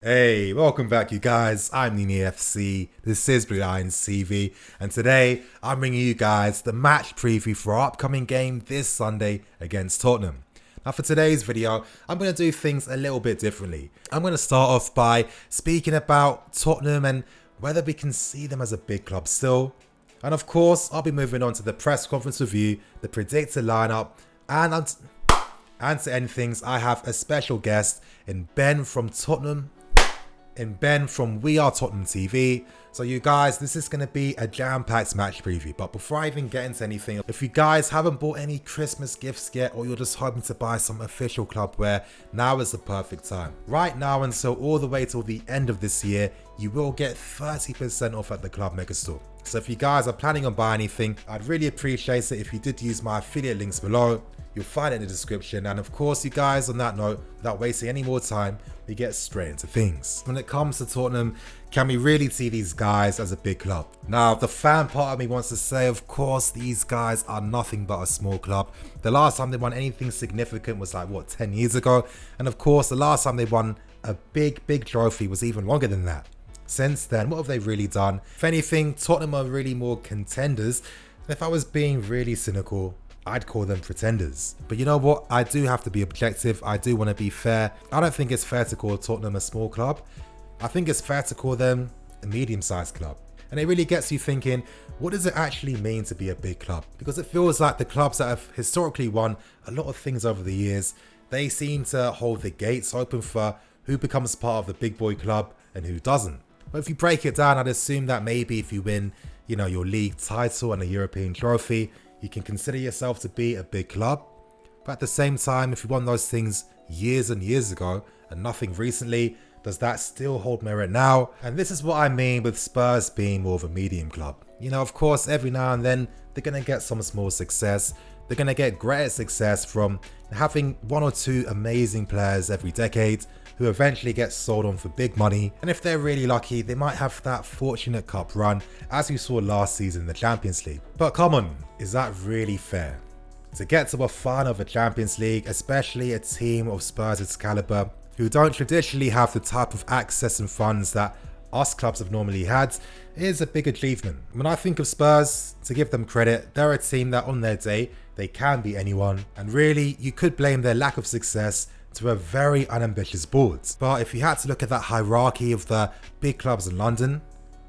Hey, welcome back you guys, I'm Nini FC, this is Blue Lions TV, and today I'm bringing you guys the match preview for our upcoming game this Sunday against Tottenham. Now for today's video, I'm going to do things a little bit differently. I'm going to start off by speaking about Tottenham and whether we can see them as a big club still. And of course, I'll be moving on to the press conference review, the predicted lineup, and to end things, I have a special guest in Ben from Tottenham. Ben from We Are Tottenham TV. So you guys, this is going to be a jam-packed match preview. But before I even get into anything, if you guys haven't bought any Christmas gifts yet, or you're just hoping to buy some official club wear, now is the perfect time. Right now until all the way till the end of this year, you will get 30% off at the Club Mega Store. So if you guys are planning on buying anything, I'd really appreciate it if you did use my affiliate links below. You'll find it in the description. And of course, you guys, on that note, without wasting any more time, we get straight into things. When it comes to Tottenham, can we really see these guys as a big club? Now, the fan part of me wants to say, of course, these guys are nothing but a small club. The last time they won anything significant was like, what, 10 years ago? And of course, the last time they won a big trophy was even longer than that. Since then, what have they really done? If anything, Tottenham are really more contenders. If I was being really cynical, I'd call them pretenders. But you know what? I do have to be objective. I do want to be fair. I don't think it's fair to call Tottenham a small club. I think it's fair to call them a medium-sized club. And it really gets you thinking, what does it actually mean to be a big club? Because it feels like the clubs that have historically won a lot of things over the years, they seem to hold the gates open for who becomes part of the big boy club and who doesn't. But if you break it down, I'd assume that maybe if you win, your league title and a European trophy, you can consider yourself to be a big club. But at the same time, if you won those things years and years ago and nothing recently, does that still hold merit now? And this is what I mean with Spurs being more of a medium club. Of course, every now and then they're going to get some small success. They're going to get greater success from having one or two amazing players every decade who eventually get sold on for big money. And if they're really lucky, they might have that fortunate cup run as we saw last season in the Champions League. But come on, is that really fair? To get to a final of the Champions League, especially a team of Spurs' caliber, who don't traditionally have the type of access and funds that us clubs have normally had, is a big achievement. When I think of Spurs, to give them credit, they're a team that on their day, they can beat anyone. And really, you could blame their lack of success to a very unambitious board. But if you had to look at that hierarchy of the big clubs in London,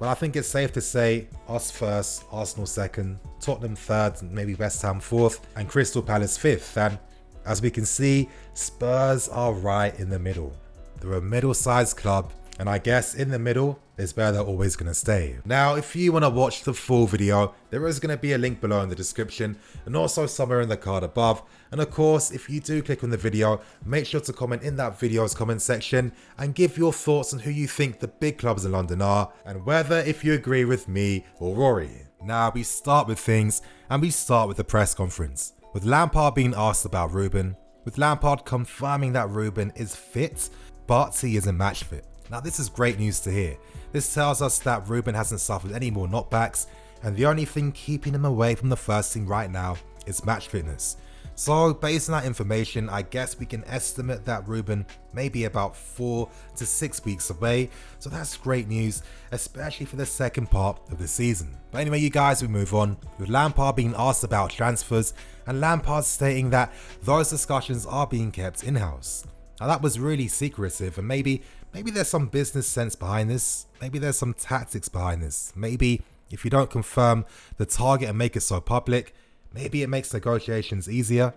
well, I think it's safe to say us first, Arsenal second, Tottenham third, maybe West Ham fourth, and Crystal Palace fifth. And as we can see, Spurs are right in the middle. They're a middle-sized club, and I guess in the middle is where they're always going to stay. Now, if you want to watch the full video, there is going to be a link below in the description and also somewhere in the card above. And of course, if you do click on the video, make sure to comment in that video's comment section and give your thoughts on who you think the big clubs in London are and whether if you agree with me or Rory. Now, we start with things and we start with the press conference. With Lampard being asked about Ruben, with Lampard confirming that Ruben is fit, but he isn't match fit. Now, this is great news to hear. This tells us that Ruben hasn't suffered any more knockbacks, and the only thing keeping him away from the first team right now is match fitness. So, based on that information, I guess we can estimate that Ruben may be about 4 to 6 weeks away. So that's great news, especially for the second part of the season. But anyway, you guys, we move on. With Lampard being asked about transfers, and Lampard stating that those discussions are being kept in-house. Now that was really secretive, and maybe there's some business sense behind this. Maybe there's some tactics behind this. Maybe if you don't confirm the target and make it so public, maybe it makes negotiations easier.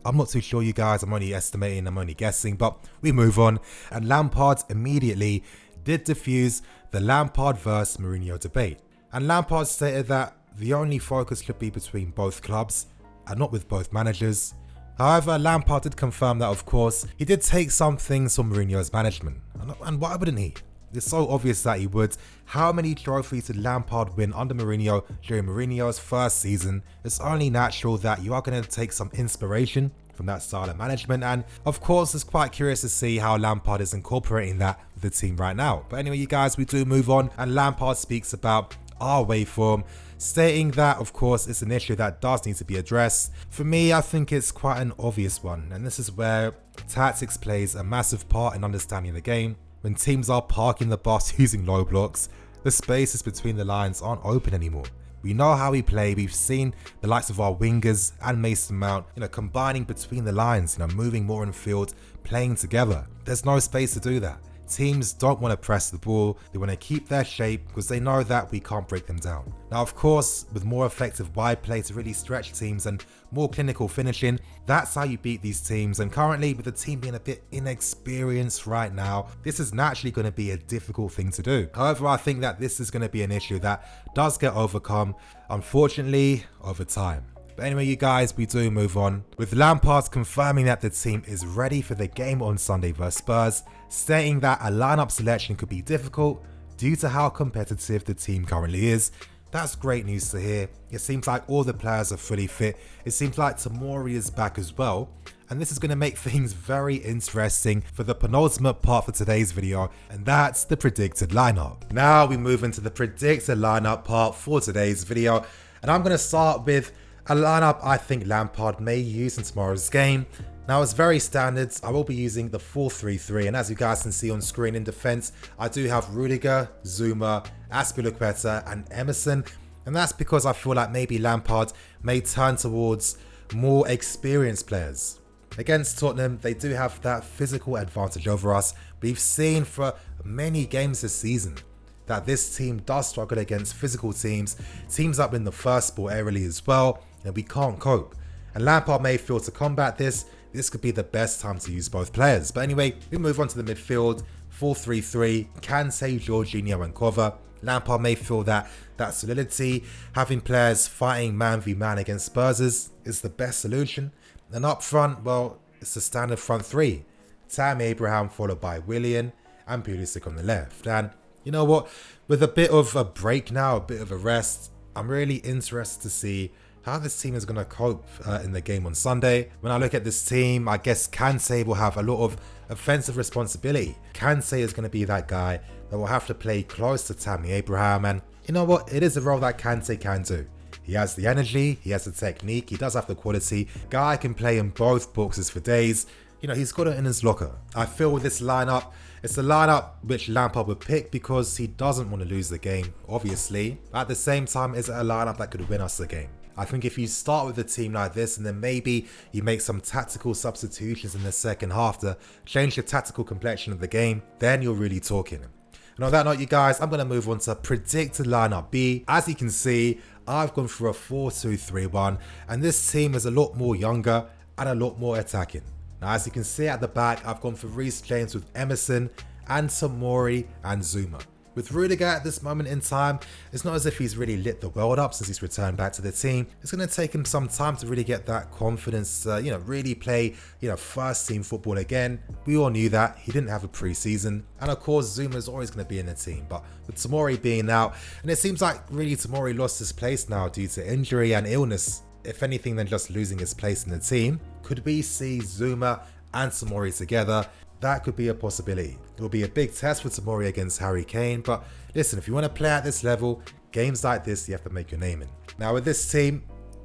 I'm not too sure, you guys. I'm only estimating, I'm only guessing, but we move on. And Lampard immediately did diffuse the Lampard versus Mourinho debate. And Lampard stated that the only focus should be between both clubs and not with both managers. However, Lampard did confirm that, of course, he did take some things from Mourinho's management. And why wouldn't he? It's so obvious that he would. How many trophies did Lampard win under Mourinho during Mourinho's first season? It's only natural that you are going to take some inspiration from that style of management. And of course, it's quite curious to see how Lampard is incorporating that with the team right now. But anyway, you guys, we do move on. And Lampard speaks about our waveform, stating that, of course, it's an issue that does need to be addressed. For me, I think it's quite an obvious one. And this is where tactics plays a massive part in understanding the game. when teams are parking the bus using low blocks, the spaces between the lines aren't open anymore. We know how we play. We've seen the likes of our wingers and Mason Mount, combining between the lines, moving more in field, playing together. There's no space to do that. Teams don't want to press the ball. They want to keep their shape because they know that we can't break them down. Now, of course, with more effective wide play to really stretch teams and more clinical finishing, that's how you beat these teams. And currently, with the team being a bit inexperienced right now, this is naturally going to be a difficult thing to do. However, I think that this is going to be an issue that does get overcome, unfortunately, over time. But anyway, you guys, we do move on. With Lampard confirming that the team is ready for the game on Sunday versus Spurs, stating that a lineup selection could be difficult due to how competitive the team currently is. That's great news to hear. It seems like all the players are fully fit. It seems like Tomori is back as well. And this is going to make things very interesting for the penultimate part for today's video, and that's the predicted lineup. Now we move into the predicted lineup part for today's video, and I'm going to start with a lineup I think Lampard may use in tomorrow's game. Now, it's very standard. I will be using the 4-3-3, and as you guys can see on screen in defense, I do have Rudiger, Zuma, Azpilicueta and Emerson, and that's because I feel like maybe Lampard may turn towards more experienced players. Against Tottenham, they do have that physical advantage over us. We've seen for many games this season that this team does struggle against physical teams up in the first sport aerially as well, and we can't cope. And Lampard may feel to combat this could be the best time to use both players. But anyway, we move on to the midfield, 4-3-3, Kante, Jorginho and Cover. Lampard may feel that solidity, having players fighting man v man against Spurs is the best solution. And up front, well, it's a standard front three. Tammy Abraham followed by Willian and Pulisic on the left. And you know what, with a bit of a break now, a bit of a rest, I'm really interested to see how this team is going to cope in the game on Sunday. When I look at this team, I guess Kante will have a lot of offensive responsibility. Kante is going to be that guy that will have to play close to Tammy Abraham, and you know what, it is a role that Kante can do. He has the energy, he has the technique, he does have the quality. Guy can play in both boxes for days. He's got it in his locker. I feel with this lineup, it's a lineup which Lampard would pick because he doesn't want to lose the game, obviously. At the same time, is it a lineup that could win us the game? I think if you start with a team like this and then maybe you make some tactical substitutions in the second half to change the tactical complexion of the game, then you're really talking. And on that note, you guys, I'm going to move on to predicted lineup B. As you can see, I've gone for a 4-2-3-1, and this team is a lot more younger and a lot more attacking. Now, as you can see at the back, I've gone for Reece James with Emerson and Tomori and Zuma. With Rudiger at this moment in time, it's not as if he's really lit the world up since he's returned back to the team. It's going to take him some time to really get that confidence to, really play, first team football again. We all knew that. He didn't have a pre-season. And of course, Zuma's always going to be in the team. But with Tomori being out, and it seems like really Tomori lost his place now due to injury and illness, if anything than just losing his place in the team. Could we see Zuma and Tomori together? That could be a possibility. It will be a big test for Tomori against Harry Kane, but listen, if you want to play at this level, games like this, you have to make your name in. Now with this team,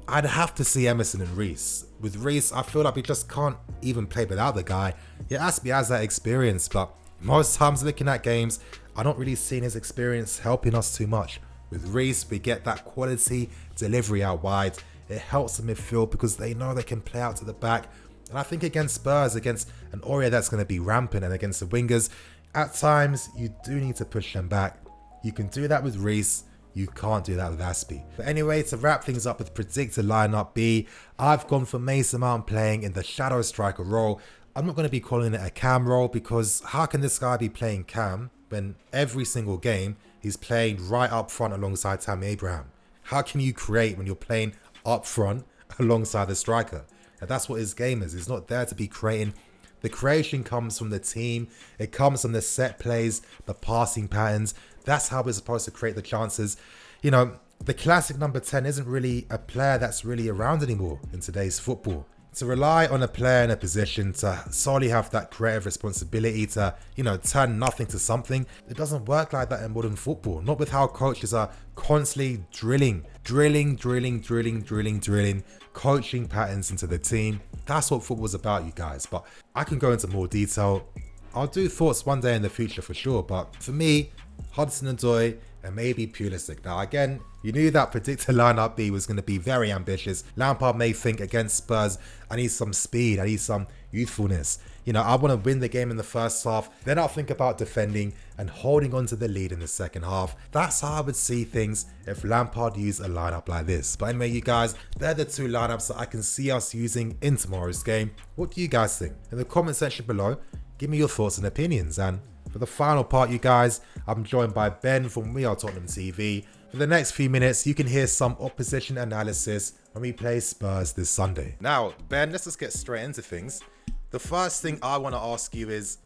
I'd have to see Emerson and Reece. With Reece, I feel like we just can't even play without the guy. He has that experience, but most times looking at games, I'm not really seeing his experience helping us too much. With Reece, we get that quality delivery out wide. It helps the midfield because they know they can play out to the back. And I think against Spurs, against an Aurier that's going to be rampant, and against the wingers, at times you do need to push them back. You can do that with Reece, you can't do that with Aspi. But anyway, to wrap things up with predicted lineup B, I've gone for Mason Mount playing in the shadow striker role. I'm not going to be calling it a cam role because how can this guy be playing cam when every single game he's playing right up front alongside Tammy Abraham? How can you create when you're playing up front alongside the striker? And that's what his game is. He's not there to be creating. The creation comes from the team. It comes from the set plays, the passing patterns. That's how we're supposed to create the chances. The classic number 10 isn't really a player that's really around anymore in today's football. To rely on a player in a position to solely have that creative responsibility to, turn nothing to something, it doesn't work like that in modern football. Not with how coaches are constantly drilling coaching patterns into the team. That's what football's about, you guys. But I can go into more detail I'll do thoughts one day in the future for sure, but for me, Hudson-Odoi and maybe Pulisic. Now again, you knew that predictor lineup B was going to be very ambitious. Lampard may think against Spurs, I need some speed, I need some youthfulness. You know, I want to win the game in the first half, then I'll think about defending and holding on to the lead in the second half. That's how I would see things if Lampard used a lineup like this. But anyway, you guys, they're the two lineups that I can see us using in tomorrow's game. What do you guys think? In the comment section below, give me your thoughts and opinions. And for the final part, you guys, I'm joined by Ben from We Are Tottenham TV. For the next few minutes, you can hear some opposition analysis when we play Spurs this Sunday. Now, Ben, let's just get straight into things. The first thing I want to ask you is,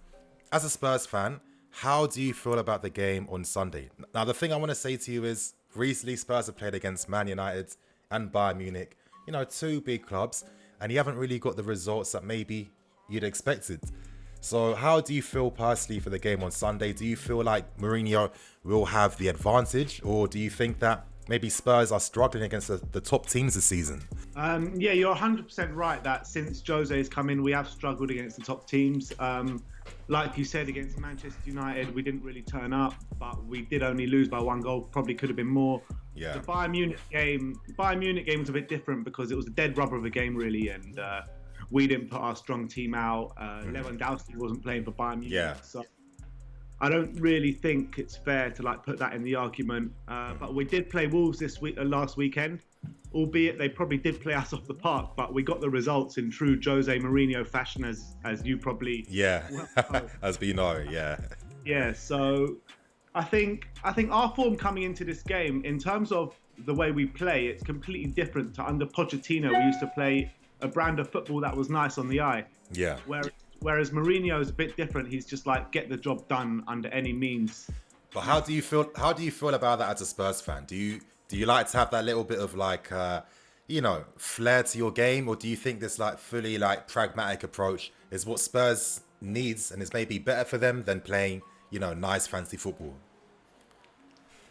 as a Spurs fan, how do you feel about the game on Sunday? Now, the thing I want to say to you is, recently Spurs have played against Man United and Bayern Munich, you know, two big clubs, and you haven't really got the results that maybe you'd expected. So how do you feel personally for the game on Sunday? Do you feel like Mourinho will have the advantage, or do you think that maybe Spurs are struggling against the top teams this season? Yeah, you're 100% right that since Jose has come in, we have struggled against the top teams. Like you said, against Manchester United, we didn't really turn up, but we did only lose by 1 goal. Probably could have been more. Yeah. The Bayern Munich game was a bit different because it was a dead rubber of a game, really, and we didn't put our strong team out. Lewandowski wasn't playing for Bayern Munich. Yeah. So I don't really think it's fair to put that in the argument. But we did play Wolves last weekend, albeit they probably did play us off the park. But we got the results in true Jose Mourinho fashion, as you probably as we know. Yeah. So I think our form coming into this game, in terms of the way we play, it's completely different to under Pochettino. We used to play a brand of football that was nice on the eye. Yeah. Whereas Mourinho is a bit different. He's just get the job done under any means. But how do you feel about that as a Spurs fan? Do you like to have that little bit of flair to your game, or do you think this fully pragmatic approach is what Spurs needs and is maybe better for them than playing nice fancy football?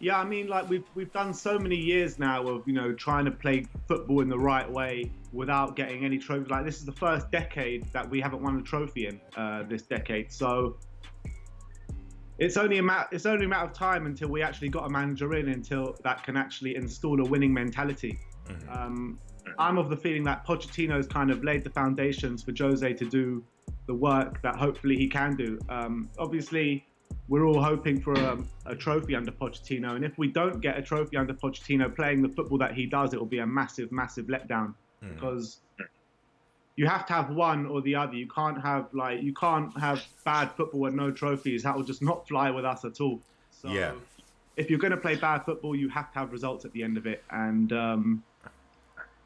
Yeah, I mean, we've done so many years now of trying to play football in the right way without getting any trophies. This is the first decade that we haven't won a trophy in this decade. So it's only a matter of time until we actually got a manager until that can actually install a winning mentality. I'm of the feeling that Pochettino's kind of laid the foundations for Jose to do the work that hopefully he can do. Obviously, we're all hoping for a trophy under Pochettino, and if we don't get a trophy under Pochettino playing the football that he does, it will be a massive, massive letdown, because you have to have one or the other. You can't have bad football and no trophies. That will just not fly with us at all. So if you're going to play bad football, you have to have results at the end of it, and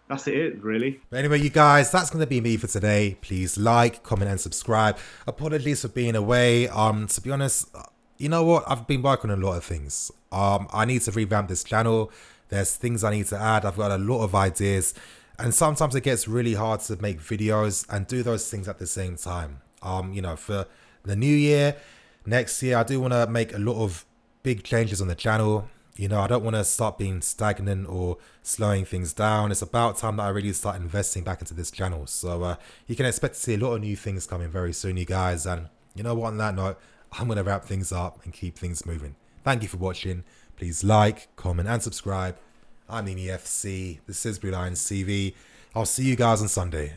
that's it, really. But anyway, you guys, that's going to be me for today. Please like, comment, and subscribe. Apologies for being away. To be honest, you know what? I've been working on a lot of things. I need to revamp this channel. There's things I need to add. I've got a lot of ideas. And sometimes it gets really hard to make videos and do those things at the same time. For the new year, next year, I do want to make a lot of big changes on the channel. I don't want to start being stagnant or slowing things down. It's about time that I really start investing back into this channel. So you can expect to see a lot of new things coming very soon, you guys. And you know what, on that note, I'm going to wrap things up and keep things moving. Thank you for watching. Please like, comment, and subscribe. I'm NineFC. This is Blue Lions TV. I'll see you guys on Sunday.